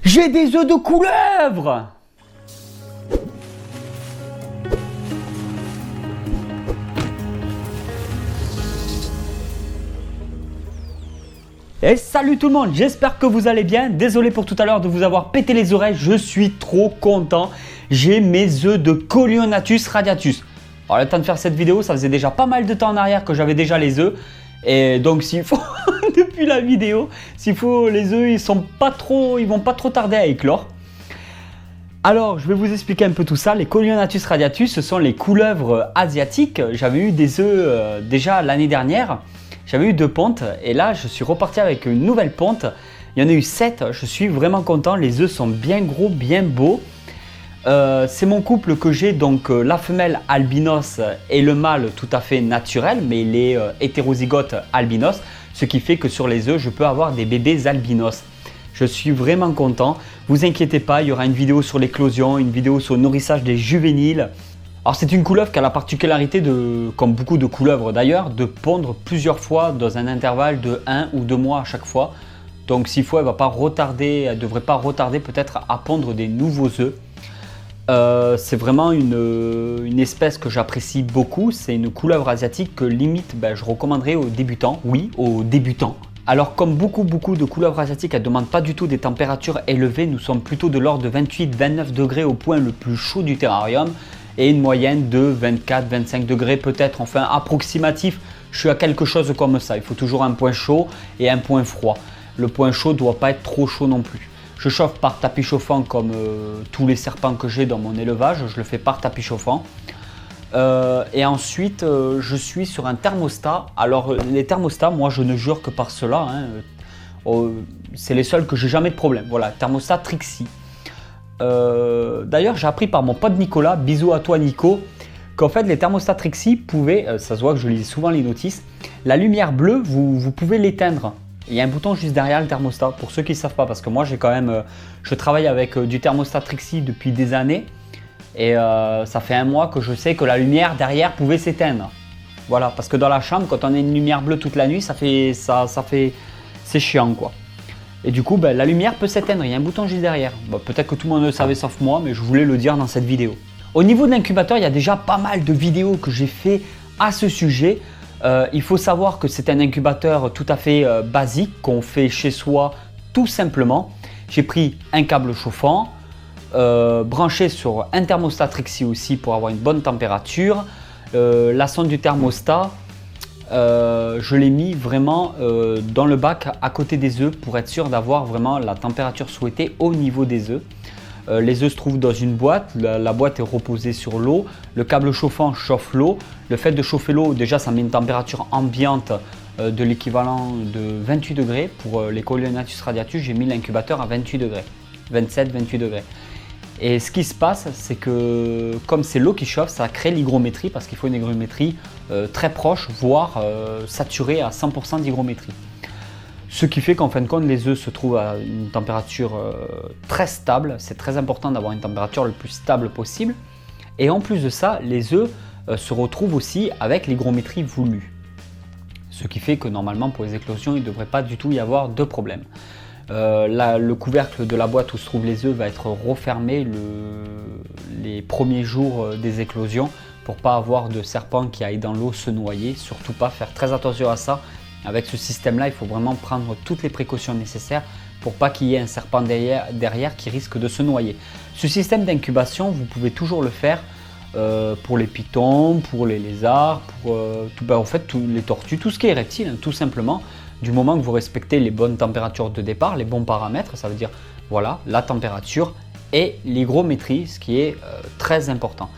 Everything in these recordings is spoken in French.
J'ai des œufs de couleuvre! Et salut tout le monde, j'espère que vous allez bien. Désolé pour tout à l'heure de vous avoir pété les oreilles, je suis trop content. J'ai mes œufs de Colionatus radiatus. Alors le temps de faire cette vidéo, ça faisait déjà pas mal de temps en arrière que j'avais déjà les œufs. Et donc s'il faut, depuis la vidéo, s'il faut, les œufs ils vont pas trop tarder à éclore. Alors je vais vous expliquer un peu tout ça. Les Colionatus radiatus, ce sont les couleuvres asiatiques. J'avais eu des œufs déjà l'année dernière. J'avais eu 2 pontes et là je suis reparti avec une nouvelle ponte. Il y en a eu 7, je suis vraiment content. Les œufs sont bien gros, bien beaux. C'est mon couple que j'ai, donc la femelle albinos et le mâle tout à fait naturel, mais il est hétérozygote albinos, ce qui fait que sur les œufs je peux avoir des bébés albinos. Je suis vraiment content, vous inquiétez pas, il y aura une vidéo sur l'éclosion, une vidéo sur le nourrissage des juvéniles. Alors c'est une couleuvre qui a la particularité, comme beaucoup de couleuvres d'ailleurs, de pondre plusieurs fois dans un intervalle de 1 ou 2 mois à chaque fois. Donc s'il faut, elle ne devrait pas retarder peut-être à pondre des nouveaux œufs. C'est vraiment une espèce que j'apprécie beaucoup. C'est une couleuvre asiatique que limite je recommanderais aux débutants. Oui, aux débutants. Alors comme beaucoup de couleuvres asiatiques, elles ne demandent pas du tout des températures élevées. Nous sommes plutôt de l'ordre de 28-29 degrés au point le plus chaud du terrarium. Et une moyenne de 24-25 degrés peut-être, enfin approximatif. Je suis à quelque chose comme ça. Il faut toujours un point chaud et un point froid. Le point chaud ne doit pas être trop chaud non plus. Je chauffe par tapis chauffant comme tous les serpents que j'ai dans mon élevage, je le fais par tapis chauffant. Et ensuite, je suis sur un thermostat. Alors les thermostats, moi je ne jure que par cela. C'est les seuls que j'ai jamais de problème. Voilà, thermostat Trixie. D'ailleurs, j'ai appris par mon pote Nicolas, bisous à toi Nico, qu'en fait les thermostats Trixie pouvaient, ça se voit que je lis souvent les notices, la lumière bleue, vous pouvez l'éteindre. Il y a un bouton juste derrière le thermostat, pour ceux qui ne savent pas, parce que moi j'ai quand même, je travaille avec du thermostat Trixie depuis des années et ça fait 1 mois que je sais que la lumière derrière pouvait s'éteindre. Voilà, parce que dans la chambre, quand on a une lumière bleue toute la nuit, c'est chiant quoi. Et du coup, la lumière peut s'éteindre, il y a un bouton juste derrière. Peut-être que tout le monde le savait sauf moi, mais je voulais le dire dans cette vidéo. Au niveau de l'incubateur, il y a déjà pas mal de vidéos que j'ai fait à ce sujet. Il faut savoir que c'est un incubateur tout à fait basique qu'on fait chez soi tout simplement. J'ai pris un câble chauffant, branché sur un thermostat Trixie aussi pour avoir une bonne température. La sonde du thermostat, je l'ai mis vraiment dans le bac à côté des œufs pour être sûr d'avoir vraiment la température souhaitée au niveau des œufs. Les œufs se trouvent dans une boîte, la boîte est reposée sur l'eau, le câble chauffant chauffe l'eau. Le fait de chauffer l'eau, déjà ça met une température ambiante de l'équivalent de 28 degrés. Pour les Colionatus radiatus, j'ai mis l'incubateur à 28 degrés, 27-28 degrés. Et ce qui se passe, c'est que comme c'est l'eau qui chauffe, ça crée l'hygrométrie parce qu'il faut une hygrométrie très proche, voire saturée à 100% d'hygrométrie. Ce qui fait qu'en fin de compte, les œufs se trouvent à une température très stable. C'est très important d'avoir une température le plus stable possible. Et en plus de ça, les œufs se retrouvent aussi avec l'hygrométrie voulue. Ce qui fait que normalement, pour les éclosions, il ne devrait pas du tout y avoir de problème. Le couvercle de la boîte où se trouvent les œufs va être refermé les premiers jours des éclosions pour ne pas avoir de serpents qui aillent dans l'eau se noyer. Surtout pas, faire très attention à ça. Avec ce système-là, il faut vraiment prendre toutes les précautions nécessaires pour pas qu'il y ait un serpent derrière qui risque de se noyer. Ce système d'incubation, vous pouvez toujours le faire pour les pitons, pour les lézards, pour en fait, les tortues, tout ce qui est reptile, tout simplement. Du moment que vous respectez les bonnes températures de départ, les bons paramètres, ça veut dire voilà, la température et l'hygrométrie, ce qui est très important.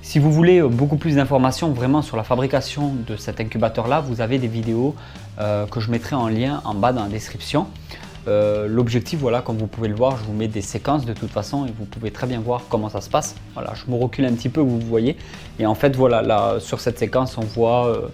Si vous voulez beaucoup plus d'informations vraiment sur la fabrication de cet incubateur-là, vous avez des vidéos que je mettrai en lien en bas dans la description. L'objectif, voilà, comme vous pouvez le voir, je vous mets des séquences de toute façon et vous pouvez très bien voir comment ça se passe. Voilà, je me recule un petit peu, vous voyez. Et en fait, voilà, là, sur cette séquence, on voit...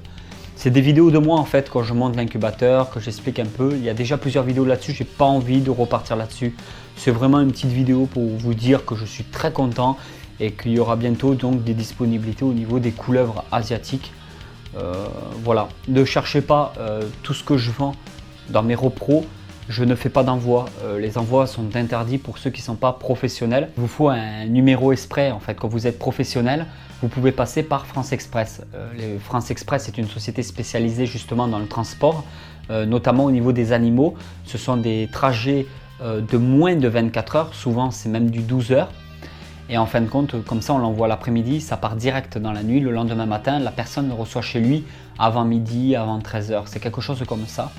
c'est des vidéos de moi en fait quand je monte l'incubateur, que j'explique un peu. Il y a déjà plusieurs vidéos là-dessus, j'ai pas envie de repartir là-dessus. C'est vraiment une petite vidéo pour vous dire que je suis très content et qu'il y aura bientôt donc des disponibilités au niveau des couleuvres asiatiques. Voilà, ne cherchez pas tout ce que je vends dans mes repros. Je ne fais pas d'envoi. Les envois sont interdits pour ceux qui ne sont pas professionnels. Il vous faut un numéro exprès. En fait, quand vous êtes professionnel, vous pouvez passer par France Express. France Express est une société spécialisée justement dans le transport, notamment au niveau des animaux. Ce sont des trajets de moins de 24 heures. Souvent, c'est même du 12 heures. Et en fin de compte, comme ça, on l'envoie l'après-midi, ça part direct dans la nuit. Le lendemain matin, la personne le reçoit chez lui avant midi, avant 13 heures. C'est quelque chose comme ça.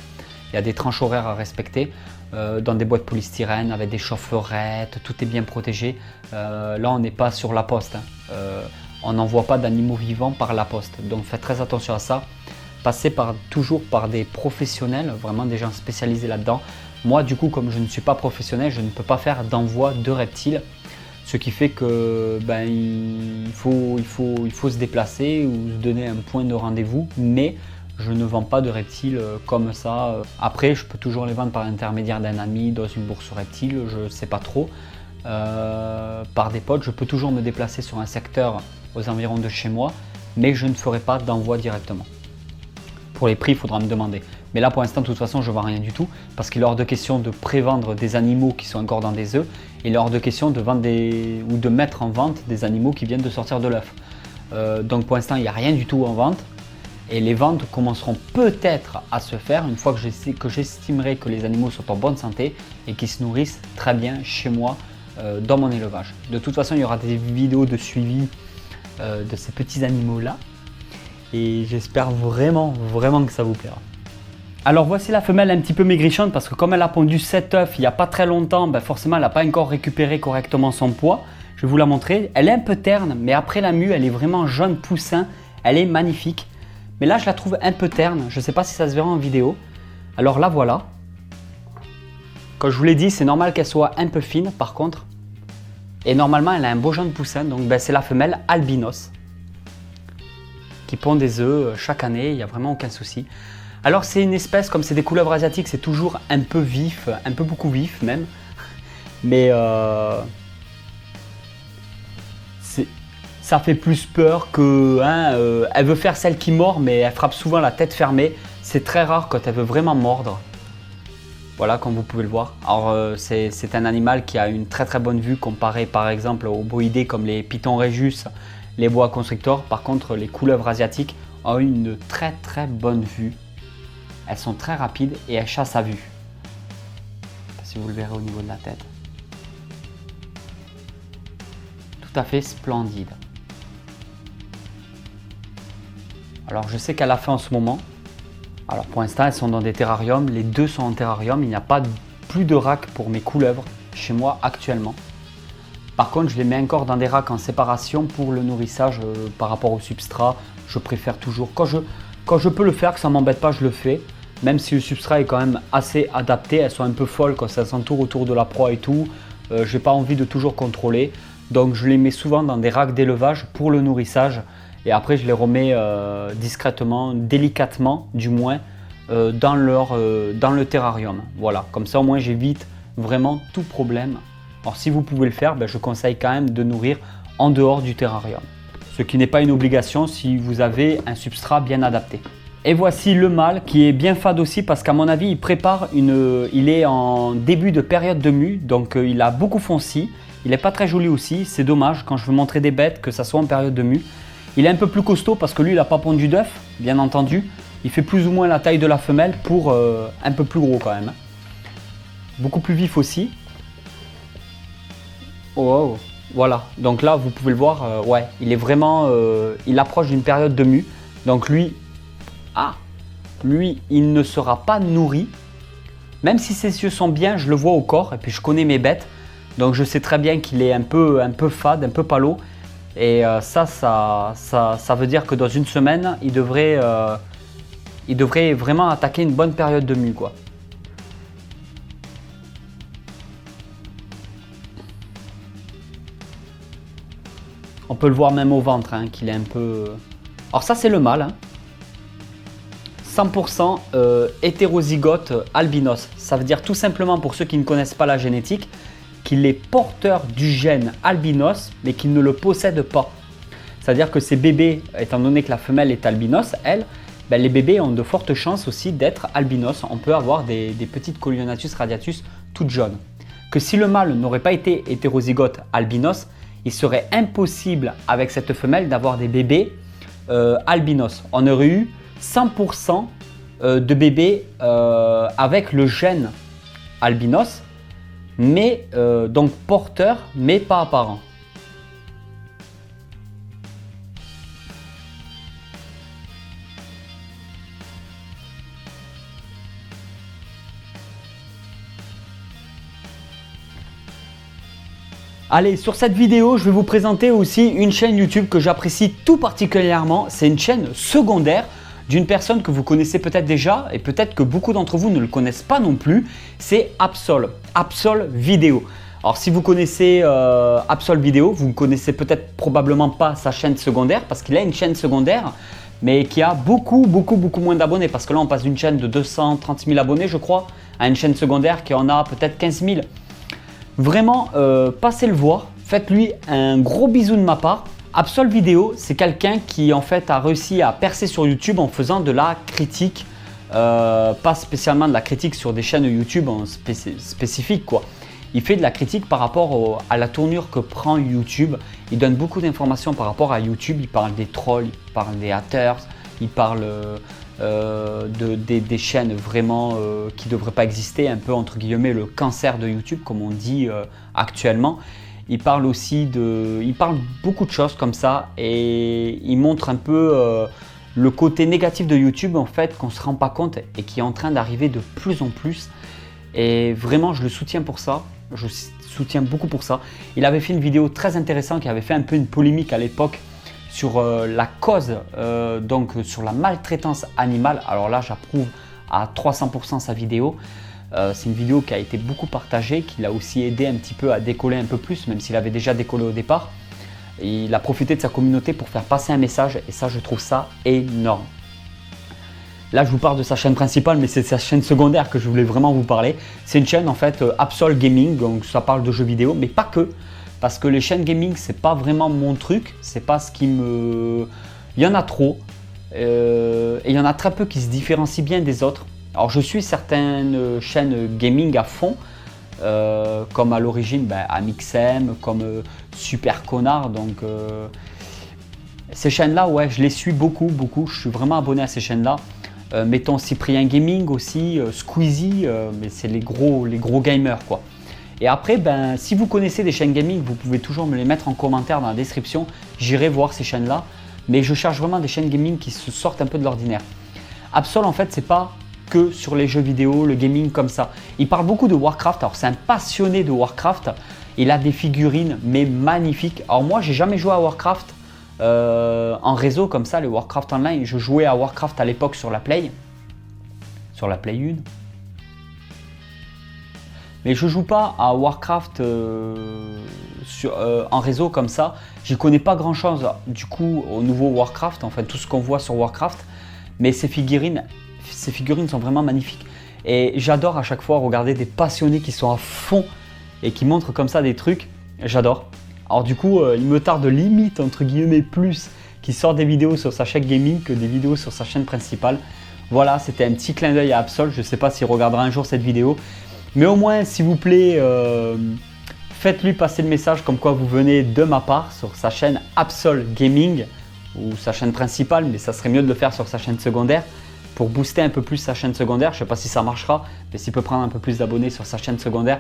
Il y a des tranches horaires à respecter dans des boîtes polystyrène avec des chaufferettes, tout est bien protégé. Là, on n'est pas sur la poste. On n'envoie pas d'animaux vivants par la poste. Donc, faites très attention à ça. Passez toujours par des professionnels, vraiment des gens spécialisés là-dedans. Moi, du coup, comme je ne suis pas professionnel, je ne peux pas faire d'envoi de reptiles. Ce qui fait que il faut se déplacer ou se donner un point de rendez-vous, mais je ne vends pas de reptiles comme ça. Après, je peux toujours les vendre par l'intermédiaire d'un ami dans une bourse reptile, je ne sais pas trop. Par des potes, je peux toujours me déplacer sur un secteur aux environs de chez moi, mais je ne ferai pas d'envoi directement. Pour les prix, il faudra me demander. Mais là, pour l'instant, de toute façon, je ne vends rien du tout parce qu'il est hors de question de prévendre des animaux qui sont encore dans des œufs. Il est hors de question de vendre ou de mettre en vente des animaux qui viennent de sortir de l'œuf. Donc, pour l'instant, il n'y a rien du tout en vente. Et les ventes commenceront peut-être à se faire une fois que j'estimerai que les animaux sont en bonne santé et qu'ils se nourrissent très bien chez moi dans mon élevage. De toute façon, il y aura des vidéos de suivi de ces petits animaux-là. Et j'espère vraiment que ça vous plaira. Alors voici la femelle un petit peu maigrichonne parce que comme elle a pondu 7 œufs il n'y a pas très longtemps, forcément elle n'a pas encore récupéré correctement son poids. Je vais vous la montrer. Elle est un peu terne, mais après la mue, elle est vraiment jaune poussin. Elle est magnifique. Mais là, je la trouve un peu terne. Je ne sais pas si ça se verra en vidéo. Alors là, voilà. Comme je vous l'ai dit, c'est normal qu'elle soit un peu fine par contre. Et normalement, elle a un beau jaune poussin. Donc c'est la femelle albinos qui pond des œufs chaque année. Il n'y a vraiment aucun souci. Alors c'est une espèce, comme c'est des couleuvres asiatiques, c'est toujours un peu vif, un peu beaucoup vif même. Mais ça fait plus peur que... elle veut faire celle qui mord, mais elle frappe souvent la tête fermée. C'est très rare quand elle veut vraiment mordre. Voilà, comme vous pouvez le voir. Alors c'est un animal qui a une très bonne vue comparé par exemple aux boïdés comme les pitons régus, les boa constrictors. Par contre, les couleuvres asiatiques ont une très bonne vue. Elles sont très rapides et elles chassent à vue. Si vous le verrez au niveau de la tête. Tout à fait splendide. Alors je sais qu'elle a fait en ce moment. Alors pour l'instant elles sont dans des terrariums. Les deux sont en terrarium. Il n'y a pas plus de racks pour mes couleuvres chez moi actuellement. Par contre je les mets encore dans des racks en séparation pour le nourrissage par rapport au substrat. Je préfère toujours, quand je peux le faire, que ça ne m'embête pas, je le fais. Même si le substrat est quand même assez adapté, elles sont un peu folles quand ça s'entoure autour de la proie et tout. J'ai pas envie de toujours contrôler. Donc je les mets souvent dans des racks d'élevage pour le nourrissage. Et après je les remets discrètement, délicatement du moins, dans le terrarium. Voilà, comme ça au moins j'évite vraiment tout problème. Alors si vous pouvez le faire, je conseille quand même de nourrir en dehors du terrarium. Ce qui n'est pas une obligation si vous avez un substrat bien adapté. Et voici le mâle qui est bien fade aussi parce qu'à mon avis il est en début de période de mue, donc il a beaucoup fonci. Il n'est pas très joli aussi, c'est dommage quand je veux montrer des bêtes que ça soit en période de mue. Il est un peu plus costaud parce que lui il n'a pas pondu d'œuf, bien entendu. Il fait plus ou moins la taille de la femelle pour un peu plus gros quand même. Beaucoup plus vif aussi. Oh, voilà, donc là vous pouvez le voir, ouais, il est vraiment, il approche d'une période de mue. Donc lui, il ne sera pas nourri. Même si ses yeux sont bien, je le vois au corps et puis je connais mes bêtes. Donc je sais très bien qu'il est un peu fade, un peu palo. Et ça veut dire que dans une semaine, il devrait vraiment attaquer une bonne période de mue, quoi. On peut le voir même au ventre, qu'il est un peu... Alors ça c'est le mâle. 100% hétérozygote albinos. Ça veut dire tout simplement, pour ceux qui ne connaissent pas la génétique, qu'il est porteur du gène albinos, mais qu'il ne le possède pas. C'est-à-dire que ces bébés, étant donné que la femelle est albinos, elle, ben, les bébés ont de fortes chances aussi d'être albinos. On peut avoir des petites Colionatus radiatus toutes jaunes. Que si le mâle n'aurait pas été hétérozygote albinos, il serait impossible avec cette femelle d'avoir des bébés albinos. On aurait eu 100% de bébés avec le gène albinos, mais donc porteurs, mais pas apparents. Allez, sur cette vidéo, je vais vous présenter aussi une chaîne YouTube que j'apprécie tout particulièrement. C'est une chaîne secondaire d'une personne que vous connaissez peut-être déjà et peut-être que beaucoup d'entre vous ne le connaissent pas non plus. C'est Absol, Absol Vidéo. Alors si vous connaissez Absol Vidéo, vous ne connaissez peut-être probablement pas sa chaîne secondaire parce qu'il a une chaîne secondaire mais qui a beaucoup moins d'abonnés parce que là on passe d'une chaîne de 230 000 abonnés je crois à une chaîne secondaire qui en a peut-être 15 000. Vraiment, passez le voir, faites-lui un gros bisou de ma part. Absol Vidéo, c'est quelqu'un qui en fait a réussi à percer sur YouTube en faisant de la critique, pas spécialement de la critique sur des chaînes YouTube spécifiques quoi. Il fait de la critique par rapport à la tournure que prend YouTube. Il donne beaucoup d'informations par rapport à YouTube. Il parle des trolls, il parle des haters, il parle des chaînes vraiment qui ne devraient pas exister, un peu entre guillemets le cancer de YouTube comme on dit actuellement. Il parle aussi il parle beaucoup de choses comme ça et il montre un peu le côté négatif de YouTube en fait qu'on ne se rend pas compte et qui est en train d'arriver de plus en plus. Et vraiment je le soutiens pour ça, je soutiens beaucoup pour ça. Il avait fait une vidéo très intéressante qui avait fait un peu une polémique à l'époque sur la cause, donc sur la maltraitance animale. Alors là j'approuve à 300% sa vidéo. C'est une vidéo qui a été beaucoup partagée, qui l'a aussi aidé un petit peu à décoller un peu plus, même s'il avait déjà décollé au départ. Il a profité de sa communauté pour faire passer un message et ça je trouve ça énorme. Là je vous parle de sa chaîne principale mais c'est sa chaîne secondaire que je voulais vraiment vous parler. C'est une chaîne en fait Absol Gaming, donc ça parle de jeux vidéo mais pas que. Parce que les chaînes gaming c'est pas vraiment mon truc, c'est pas ce qui me... Il y en a trop et il y en a très peu qui se différencient bien des autres. Alors je suis certaines chaînes gaming à fond, comme à l'origine Amixem, comme Super Connard, donc ces chaînes-là, ouais, je les suis beaucoup, je suis vraiment abonné à ces chaînes-là. Mettons Cyprien Gaming aussi, Squeezie, mais c'est les gros gamers quoi. Et après, si vous connaissez des chaînes gaming, vous pouvez toujours me les mettre en commentaire dans la description. J'irai voir ces chaînes-là, mais je cherche vraiment des chaînes gaming qui se sortent un peu de l'ordinaire. Absol en fait, c'est pas que sur les jeux vidéo, le gaming comme ça. Il parle beaucoup de Warcraft, alors c'est un passionné de Warcraft. Il a des figurines mais magnifiques. Alors moi, j'ai jamais joué à Warcraft en réseau comme ça, les Warcraft Online. Je jouais à Warcraft à l'époque sur la Play 1. Mais je joue pas à Warcraft en réseau comme ça. J'y connais pas grand chose du coup au nouveau Warcraft, enfin tout ce qu'on voit sur Warcraft. Mais ces figurines sont vraiment magnifiques. Et j'adore à chaque fois regarder des passionnés qui sont à fond et qui montrent comme ça des trucs. J'adore. Alors du coup, il me tarde limite entre guillemets plus qu'il sort des vidéos sur sa chaîne gaming que des vidéos sur sa chaîne principale. Voilà, c'était un petit clin d'œil à Absol. Je ne sais pas s'il regardera un jour cette vidéo. Mais au moins, s'il vous plaît, faites-lui passer le message comme quoi vous venez de ma part sur sa chaîne Absol Gaming ou sa chaîne principale, mais ça serait mieux de le faire sur sa chaîne secondaire pour booster un peu plus sa chaîne secondaire. Je ne sais pas si ça marchera, mais s'il peut prendre un peu plus d'abonnés sur sa chaîne secondaire,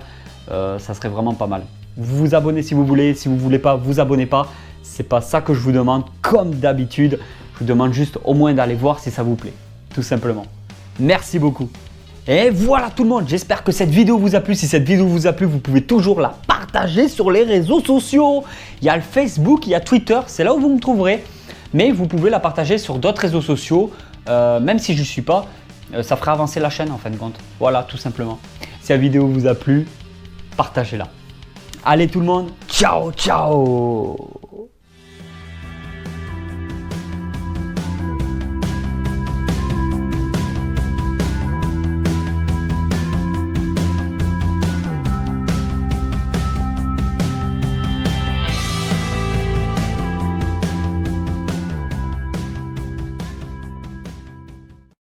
ça serait vraiment pas mal. Vous vous abonnez si vous voulez, si vous ne voulez pas, vous abonnez pas. Ce n'est pas ça que je vous demande comme d'habitude. Je vous demande juste au moins d'aller voir si ça vous plaît, tout simplement. Merci beaucoup. Et voilà tout le monde, j'espère que cette vidéo vous a plu. Si cette vidéo vous a plu, vous pouvez toujours la partager sur les réseaux sociaux. Il y a le Facebook, il y a Twitter, c'est là où vous me trouverez. Mais vous pouvez la partager sur d'autres réseaux sociaux, même si je ne suis pas, ça fera avancer la chaîne en fin de compte. Voilà, tout simplement. Si la vidéo vous a plu, partagez-la. Allez tout le monde, ciao ciao.